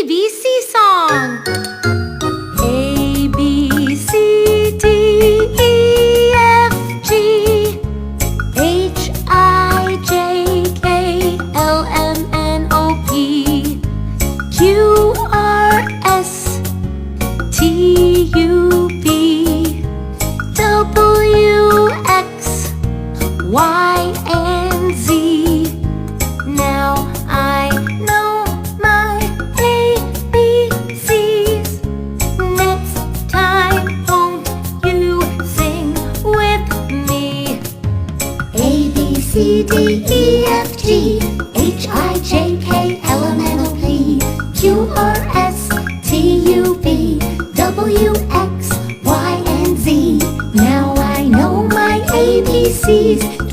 ABC song. A, B, C, D, E, F, G, H, I, J, K, L, M, N, O, P, Q, R, S, T, U, V, W, X, Y, and Z. Now I know my ABCs. Next time, won't you sing with me? A, B, C, D, E, F, G, H, I, J, K, L, M, N, O, P, Q, R, S, T, U, V, W, X, Y, and Z. Now I know my ABCs.